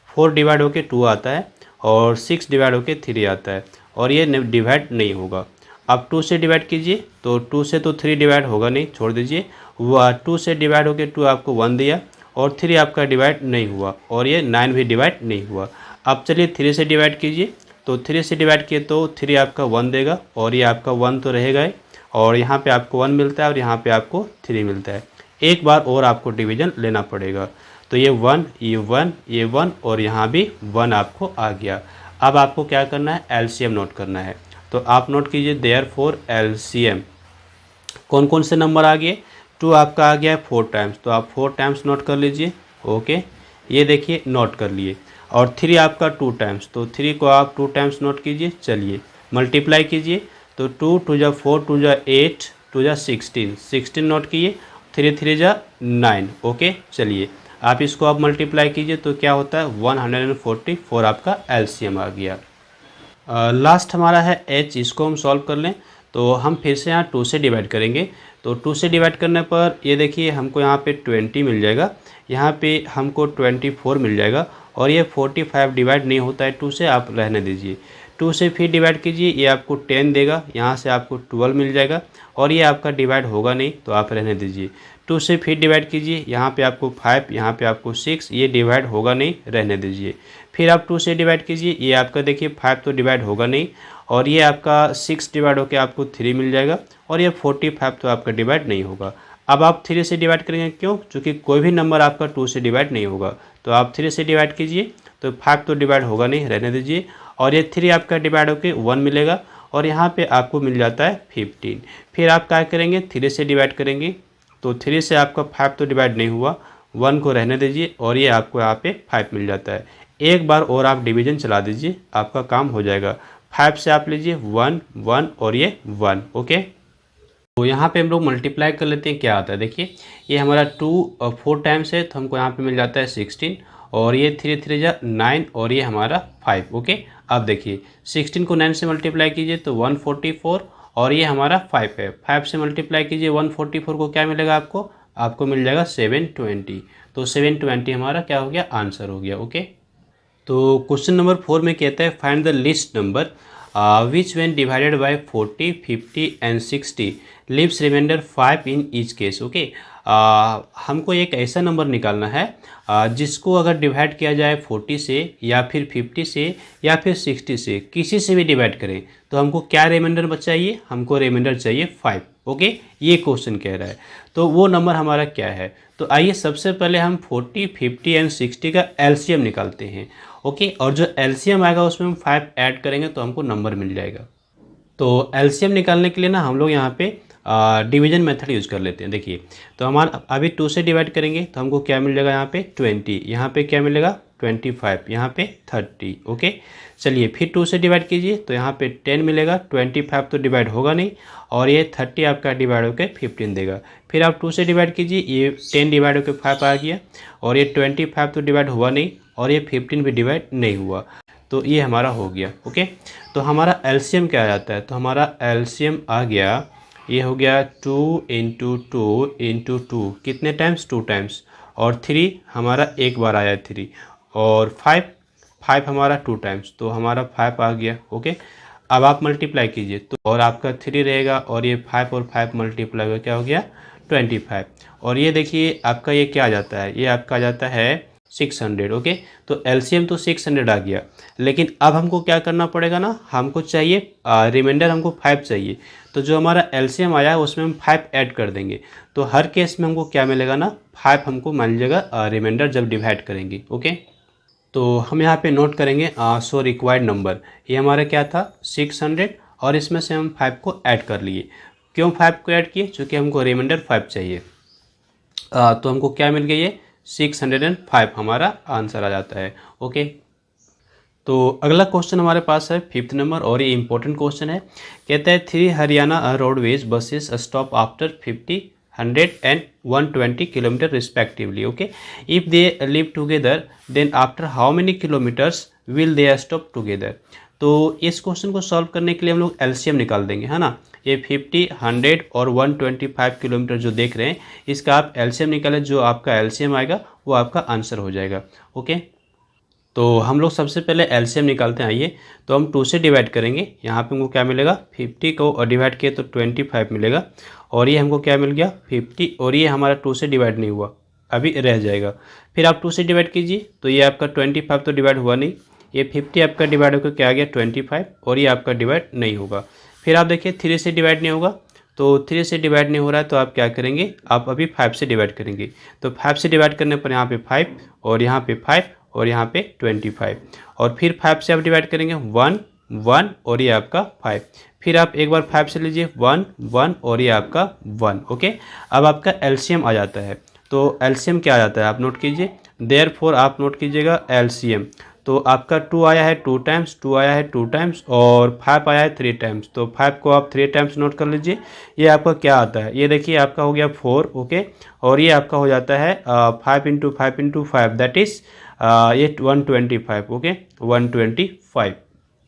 4 डिवाइड होके 2 आता है, और 6 डिवाइड होके 3 आता है, और ये डिवाइड नहीं होगा। अब 2 से डिवाइड कीजिए, तो 2 से तो 3 डिवाइड होगा नहीं, छोड़ दीजिए। वह 2 से डिवाइड होके 2 आपको 1 दिया, और 3 आपका डिवाइड नहीं हुआ, और ये 9 भी डिवाइड नहीं हुआ। अब चलिए 3 से डिवाइड कीजिए, तो 3 से डिवाइड किए तो 3 आपका 1 देगा, और ये आपका 1 तो रहेगा ही, और यहाँ पे आपको 1 मिलता है और यहाँ पे आपको 3 मिलता है। एक बार और आपको डिवीजन लेना पड़ेगा, तो ये 1 ये 1 ये 1 और यहाँ भी 1 आपको आ गया। अब आपको क्या करना है? एलसीएम नोट करना है। तो आप नोट कीजिए देयरफॉर एलसीएम। कौन कौन से नंबर आ गए? 2 आपका आ गया है 4 टाइम्स, तो आप 4 टाइम्स नोट कर लीजिए। ओके, ये देखिए नोट कर लिए। और 3 आपका 2 टाइम्स, तो 3 को आप 2 टाइम्स नोट कीजिए। चलिए मल्टीप्लाई कीजिए, तो 2 2 जा 4, 2 जा 8, 2 जा 16, 16 नोट किए, 3 3 जा 9। ओके, चलिए आप इसको आप मल्टीप्लाई कीजिए तो क्या होता है 144 आपका एलसीएम आ गया। लास्ट हमारा है एच, इसको हम सॉल्व कर लें। तो हम फिर से यहाँ 2 से डिवाइड करेंगे, तो 2 से डिवाइड करने पर ये देखिए हमको यहाँ पे 20 मिल जाएगा, यहाँ पे हमको 24 मिल जाएगा, और ये 45 डिवाइड नहीं होता है 2 से, आप रहने दीजिए। 2 से फिर डिवाइड कीजिए, ये आपको 10 देगा, यहाँ से आपको 12 मिल जाएगा, और ये आपका डिवाइड होगा नहीं तो आप रहने दीजिए। 2 से फिर डिवाइड कीजिए, यहाँ पे आपको 5, यहाँ पे आपको 6, ये डिवाइड होगा नहीं, रहने दीजिए। फिर आप 2 से डिवाइड कीजिए, ये आपका देखिए 5 तो डिवाइड होगा नहीं, और ये आपका 6 डिवाइड होकर आपको 3 मिल जाएगा, और ये 45 तो आपका डिवाइड नहीं होगा। अब आप 3 से डिवाइड करेंगे, क्यों? क्योंकि कोई भी नंबर आपका 2 से डिवाइड नहीं होगा, तो आप 3 से डिवाइड कीजिए, तो 5 तो डिवाइड होगा नहीं, रहने दीजिए, और ये 3 आपका डिवाइड होकर 1 मिलेगा, और यहाँ पे आपको मिल जाता है 15। फिर आप क्या करेंगे? 3 से डिवाइड करेंगे, तो 3 से आपका 5 तो डिवाइड नहीं हुआ, 1 को रहने दीजिए, और ये आपको यहाँ पे 5 मिल जाता है। एक बार और आप डिवीजन चला दीजिए, आपका काम हो जाएगा। 5 से आप लीजिए 1 1 और ये 1। ओके, तो यहाँ पे हम लोग मल्टीप्लाई कर लेते हैं, क्या आता है देखिए, ये हमारा 2 4 टाइम्स है, तो हमको यहाँ पे मिल जाता है 16, और ये 3 3 जा 9, और ये हमारा 5। ओके, अब देखिए 16 को 9 से मल्टीप्लाई कीजिए तो 144, और ये हमारा 5 है। 5 से मल्टीप्लाई कीजिए 144 को, क्या मिलेगा आपको? आपको मिल जाएगा 720। तो 720 हमारा क्या हो गया? आंसर हो गया। ओके, तो क्वेश्चन नंबर 4 में कहता है find the least number which when divided by 40, 50 and 60 leaves remainder 5 in each case. Okay, हमको एक ऐसा नंबर निकालना है जिसको अगर डिवाइड किया जाए 40 से या फिर 50 से या फिर 60 से, किसी से भी डिवाइड करें तो हमको क्या रिमाइंडर चाहिए, हमको रिमाइंडर चाहिए 5। ओके, ये क्वेश्चन कह रहा है। तो वो नंबर हमारा क्या है, तो आइए सबसे पहले हम 40, 50 एंड 60 का एलसीएम निकालते हैं। ओके, और जो एलसीएम आएगा उसमें हम 5 ऐड करेंगे तो हमको नंबर मिल जाएगा। तो एलसीएम निकालने के लिए ना हम लोग यहाँ पे डिवीजन मेथड यूज़ कर लेते हैं। देखिए, तो हमारा अभी 2 से डिवाइड करेंगे तो हमको क्या मिल जाएगा, यहाँ पे 20, यहाँ पे क्या मिलेगा 25, यहाँ पे 30। ओके, चलिए फिर 2 से डिवाइड कीजिए तो यहाँ पे 10 मिलेगा, 25 तो डिवाइड होगा नहीं, और ये 30 आपका डिवाइड होकर 15 देगा। फिर आप 2 से डिवाइड कीजिए, ये 10 डिवाइड होकर 5 आ गया, और ये 25 तो डिवाइड हुआ नहीं, और ये 15 भी डिवाइड नहीं हुआ, तो ये हमारा हो गया। ओके, तो हमारा एलसीएम क्या आ जाता है, तो हमारा एलसीएम आ गया, ये हो गया 2 इंटू 2 इंटू 2, कितने टाइम्स 2 टाइम्स, और 3 हमारा एक बार आया 3, और 5 हमारा 2 टाइम्स, तो हमारा 5 आ गया। ओके, अब आप मल्टीप्लाई कीजिए तो और आपका 3 रहेगा, और ये 5 और 5 मल्टीप्लाई हो क्या हो गया 25, और ये देखिए आपका ये क्या आ जाता है, ये आपका आ जाता है 600। ओके, तो एलसीएम तो 600 आ गया, लेकिन अब हमको क्या करना पड़ेगा ना, हमको चाहिए रिमाइंडर, हमको 5 चाहिए। तो जो हमारा एलसीएम आया है उसमें हम 5 ऐड कर देंगे, तो हर केस में हमको क्या मिलेगा ना 5 हमको मान लीजिएगा रिमाइंडर जब डिवाइड करेंगे। ओके, तो हम यहाँ पे नोट करेंगे सो रिक्वायर्ड नंबर, ये हमारा क्या था 600, और इसमें से हम 5 को ऐड कर लिए। क्यों 5 को ऐड किए, चूँकि हमको रिमाइंडर 5 चाहिए। तो हमको क्या मिल गया, ये 605 हमारा आंसर आ जाता है। ओके, तो अगला क्वेश्चन हमारे पास है 5th नंबर, और ये इंपॉर्टेंट क्वेश्चन है। कहता है 3 Haryana roadways buses stop after 50, 100 and 120 kilometer respectively. Okay, if they leave together then after how many kilometers will they stop together. तो इस क्वेश्चन को सॉल्व करने के लिए हम लोग एलसीएम निकाल देंगे, है ना। ये 50, 100 और 125 किलोमीटर जो देख रहे हैं, इसका आप एलसीएम निकालें, जो आपका एलसीएम आएगा वो आपका आंसर हो जाएगा। ओके, तो हम लोग सबसे पहले एलसीएम निकालते हैं। आइए, तो हम 2 से डिवाइड करेंगे, यहाँ पे हमको क्या मिलेगा 50 को डिवाइड किए तो 25 मिलेगा, और ये हमको क्या मिल गया 50, और ये हमारा 2 से डिवाइड नहीं हुआ, अभी रह जाएगा। फिर आप 2 से डिवाइड कीजिए तो ये आपका 25 तो डिवाइड हुआ नहीं, ये 50 आपका डिवाइड होकर क्या आ गया 25, और ये आपका डिवाइड नहीं होगा। फिर आप देखिए 3 से डिवाइड नहीं होगा, तो 3 से डिवाइड नहीं हो रहा है तो आप क्या करेंगे, आप अभी 5 से डिवाइड करेंगे। तो 5 से डिवाइड करने पर यहाँ पे 5, और यहाँ पे 5, और यहाँ पे 25, और फिर 5 से आप डिवाइड करेंगे 1, 1, और ये आपका 5। फिर आप एक बार 5 से लीजिए 1, 1, और ये आपका 1। ओके, अब आपका एलसीएम आ जाता है। तो एलसीएम क्या आ जाता है आप नोट कीजिए, देयरफॉर आप नोट कीजिएगा एलसीएम। तो आपका 2 आया है 2 टाइम्स, 2 आया है 2 टाइम्स, और 5 आया है 3 टाइम्स, तो 5 को आप 3 टाइम्स नोट कर लीजिए। ये आपका क्या आता है, ये देखिए आपका हो गया 4। ओके, और ये आपका हो जाता है 5 इंटू 5 इंटू 5, दैट इज़ ये 125। ओके, 125,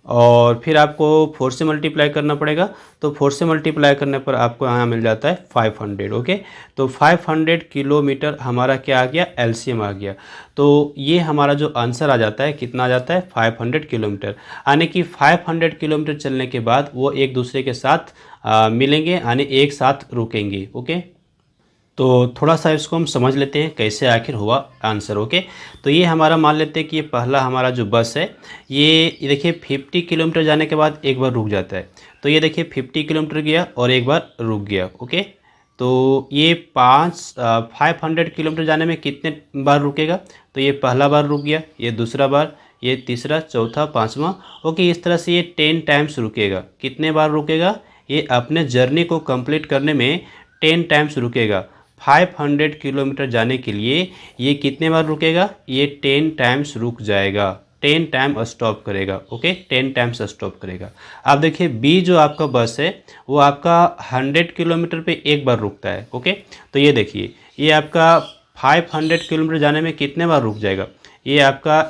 और फिर आपको 4 से मल्टीप्लाई करना पड़ेगा, तो 4 से मल्टीप्लाई करने पर आपको यहाँ मिल जाता है 500। ओके, तो 500 किलोमीटर हमारा क्या आ गया, एलसीएम आ गया। तो ये हमारा जो आंसर आ जाता है कितना आ जाता है 500 किलोमीटर, यानी कि 500 किलोमीटर चलने के बाद वो एक दूसरे के साथ मिलेंगे, यानी एक साथ रुकेंगे। ओके, तो थोड़ा सा इसको हम समझ लेते हैं कैसे आखिर हुआ आंसर। ओके, तो ये हमारा मान लेते हैं कि ये पहला हमारा जो बस है, ये देखिए 50 किलोमीटर जाने के बाद एक बार रुक जाता है। तो ये देखिए 50 किलोमीटर गया और एक बार रुक गया। ओके, तो ये 500 किलोमीटर जाने में कितने बार रुकेगा, तो ये पहला बार रुक गया, ये दूसरा बार, ये तीसरा, चौथा, पाँचवा। ओके, इस तरह से ये 10 टाइम्स रुकेगा। कितने बार रुकेगा, ये अपने जर्नी को कंप्लीट करने में 10 टाइम्स रुकेगा। 500 किलोमीटर जाने के लिए ये कितने बार रुकेगा, ये 10 टाइम्स रुक जाएगा, 10 टाइम स्टॉप करेगा। ओके, 10 टाइम्स स्टॉप करेगा। अब देखिए बी जो आपका बस है वो आपका 100 किलोमीटर पे एक बार रुकता है। ओके, तो ये देखिए ये आपका 500 किलोमीटर जाने में कितने बार रुक जाएगा, ये आपका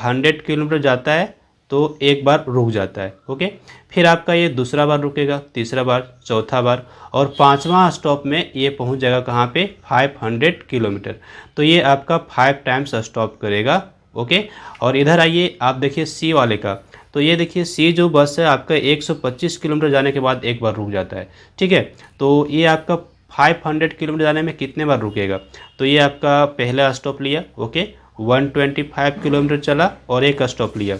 100 किलोमीटर जाता है तो एक बार रुक जाता है। ओके, फिर आपका ये दूसरा बार रुकेगा, तीसरा बार, चौथा बार, और पांचवा स्टॉप में ये पहुंच जाएगा कहाँ पे 500 किलोमीटर। तो ये आपका 5 टाइम्स स्टॉप करेगा। ओके, और इधर आइए आप देखिए सी वाले का, तो ये देखिए सी जो बस है आपका 125 किलोमीटर जाने के बाद एक बार रुक जाता है, ठीक है। तो ये आपका 500 किलोमीटर जाने में कितने बार रुकेगा, तो ये आपका पहला स्टॉप लिया, ओके, 125 किलोमीटर चला और एक स्टॉप लिया,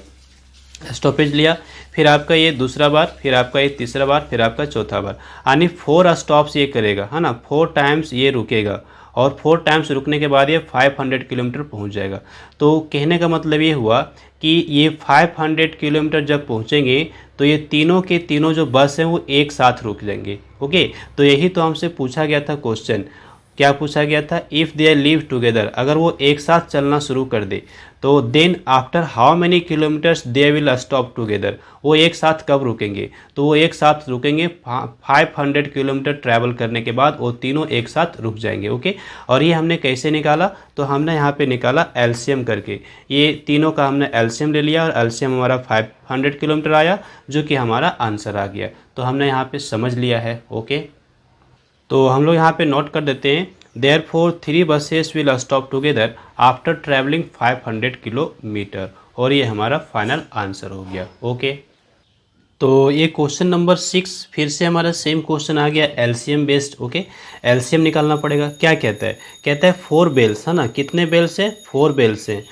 स्टॉपेज लिया, फिर आपका ये दूसरा बार, फिर आपका ये तीसरा बार, फिर आपका चौथा बार, यानी 4 स्टॉप्स ये करेगा, है ना, 4 टाइम्स ये रुकेगा और 4 टाइम्स रुकने के बाद ये 500 किलोमीटर पहुंच जाएगा। तो कहने का मतलब ये हुआ कि ये 500 किलोमीटर जब पहुंचेंगे तो ये तीनों के तीनों जो बस हैं वो एक साथ रुक जाएंगे, ओके। तो यही तो हमसे पूछा गया था क्वेश्चन, क्या पूछा गया था, इफ़ दे लिव टुगेदर, अगर वो एक साथ चलना शुरू कर दे तो then after how many kilometers they will stop together, वो एक साथ कब रुकेंगे, तो वो एक साथ रुकेंगे 500 किलोमीटर ट्रैवल करने के बाद वो तीनों एक साथ रुक जाएंगे, ओके। और ये हमने कैसे निकाला, तो हमने यहाँ पे निकाला एलसीएम करके, ये तीनों का हमने एलसीएम ले लिया और एलसीएम हमारा 500 किलोमीटर आया, जो कि हमारा आंसर आ गया। तो हमने यहाँ पे समझ लिया है, ओके। तो हम लोग यहाँ पे नोट कर देते हैं, therefore 3 buses will stop together after travelling 500 kilometre, और ये हमारा फाइनल आंसर हो गया, ओके। तो ये क्वेश्चन नंबर 6 फिर से हमारा सेम क्वेश्चन आ गया एलसीएम बेस्ड, ओके। एलसीएम निकालना पड़ेगा, क्या कहता है, कहता है 4 बेल्स, है ना, कितने बेल्स हैं, 4 बेल्स हैं,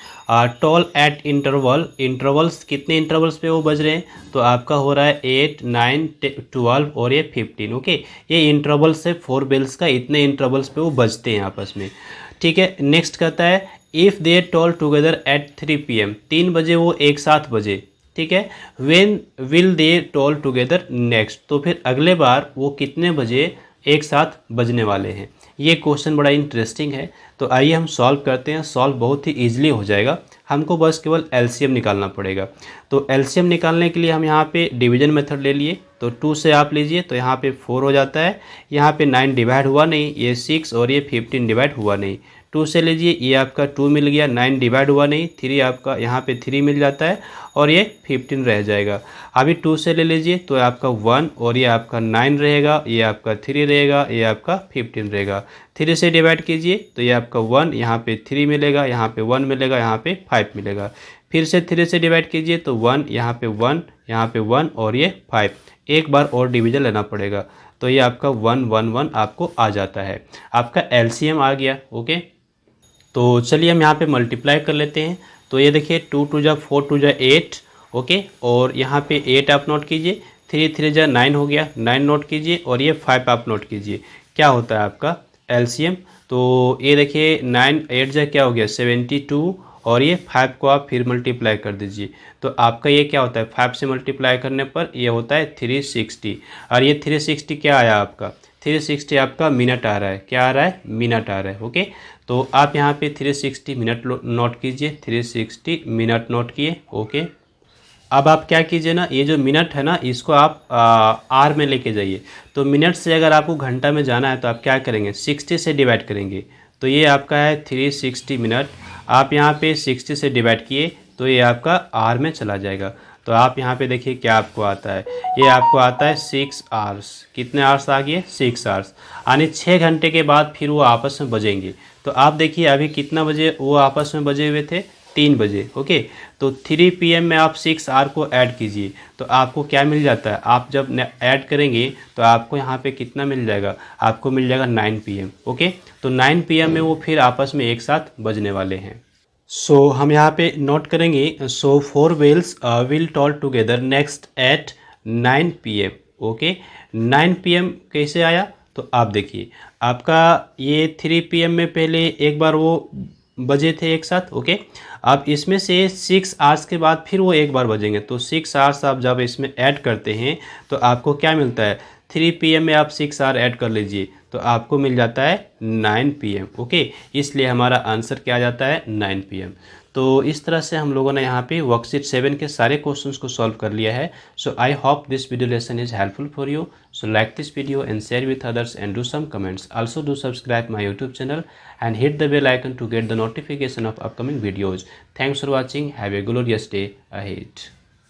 टॉल एट इंटरवल, इंटरवल्स कितने इंटरवल्स पे वो बज रहे हैं, तो आपका हो रहा है 8, 9, 12 और ये 15, ओके। ये इंटरवल्स है 4 बेल्स का, इतने इंटरवल्स पे वो बजते हैं आपस में, ठीक है। नेक्स्ट कहता है if they toll together at 3 PM, 3 बजे वो एक साथ बजे, ठीक है। When will they toll together next, तो फिर अगले बार वो कितने बजे एक साथ बजने वाले हैं। ये क्वेश्चन बड़ा इंटरेस्टिंग है, तो आइए हम सॉल्व करते हैं। सॉल्व बहुत ही ईजिली हो जाएगा, हमको बस केवल एलसीएम निकालना पड़ेगा। तो एलसीएम निकालने के लिए हम यहाँ पे डिवीजन मेथड ले लिए, तो 2 से आप लीजिए तो यहाँ पे 4 हो जाता है, यहाँ पे 9 डिवाइड हुआ नहीं, ये 6 और ये 15 डिवाइड हुआ नहीं। 2 से लीजिए, ये आपका 2 मिल गया, 9 डिवाइड हुआ नहीं, 3 आपका यहाँ पे 3 मिल जाता है और ये 15 रह जाएगा। अभी 2 से ले लीजिए तो आपका 1 और ये आपका 9 रहेगा, ये आपका 3 रहेगा, ये आपका 15 रहेगा। 3 से डिवाइड कीजिए तो ये आपका 1, यहाँ पे 3 मिलेगा, यहाँ पे 1 मिलेगा, यहाँ पे 5 मिलेगा। फिर से 3 से डिवाइड कीजिए तो 1, यहाँ पे 1, यहाँ पे 1 और ये 5। एक बार और डिवीजन लेना पड़ेगा, तो ये आपका 1, 1, 1 आपको आ जाता है, आपका एलसीएम आ गया, ओके। तो चलिए हम यहाँ पे मल्टीप्लाई कर लेते हैं। तो ये देखिए 2 2 जा 4 2 जा 8, ओके, और यहाँ पे 8 आप नोट कीजिए, 3 3 जा 9 हो गया, 9 नोट कीजिए और ये 5 आप नोट कीजिए। क्या होता है आपका एलसीएम, तो ये देखिए 9 8 जा क्या हो गया 72, और ये 5 को आप फिर मल्टीप्लाई कर दीजिए, तो आपका ये क्या होता है 5 से मल्टीप्लाई करने पर ये होता है 360, और ये 360 क्या आया आपका 360 आपका मिनट आ रहा है, क्या आ रहा है, मिनट आ रहा है, ओके। तो आप यहाँ पे 360 मिनट नोट कीजिए, 360 मिनट नोट किए, ओके। अब आप क्या कीजिए ना, ये जो मिनट है ना इसको आप आर में लेके जाइए। तो मिनट से अगर आपको घंटा में जाना है तो आप क्या करेंगे 60 से डिवाइड करेंगे, तो ये आपका है 360 मिनट। आप यहाँ पे 60 से डिवाइड किए तो ये आपका आर में चला जाएगा। तो आप यहाँ पे देखिए क्या आपको आता है, ये आपको आता है 6 आवर्स। कितने आवर्स आ गए 6 आवर्स, यानी 6 घंटे के बाद फिर वो आपस में बजेंगे। तो आप देखिए अभी कितना बजे वो आपस में बजे हुए थे 3 बजे, ओके। तो 3 PM में आप 6 आवर को ऐड कीजिए तो आपको क्या मिल जाता है, आप जब ऐड करेंगे तो आपको यहाँ पे कितना मिल जाएगा, आपको मिल जाएगा 9 PM, ओके। तो 9 PM में वो फिर आपस में एक साथ बजने वाले हैं। सो हम यहाँ पे नोट करेंगे, so 4 wheels will toll together next at 9 PM, okay. 9 PM कैसे आया, तो आप देखिए आपका ये 3 PM में पहले एक बार वो बजे थे एक साथ, ओके। अब इसमें से 6 आवर्स के बाद फिर वो एक बार बजेंगे, तो 6 आवर्स आप जब इसमें ऐड करते हैं तो आपको क्या मिलता है 3 PM में आप 6 आवर ऐड कर लीजिए तो आपको मिल जाता है 9 PM, ओके। इसलिए हमारा आंसर क्या आ जाता है 9 PM। तो इस तरह से हम लोगों ने यहाँ पे वर्कशीट 7 के सारे क्वेश्चंस को सॉल्व कर लिया है। So I hope this video lesson is helpful for you. So like this video and share with others and do some comments. Also do subscribe my YouTube channel and hit the bell icon to get the notification of upcoming videos. Thanks for watching. Have a glorious day ahead.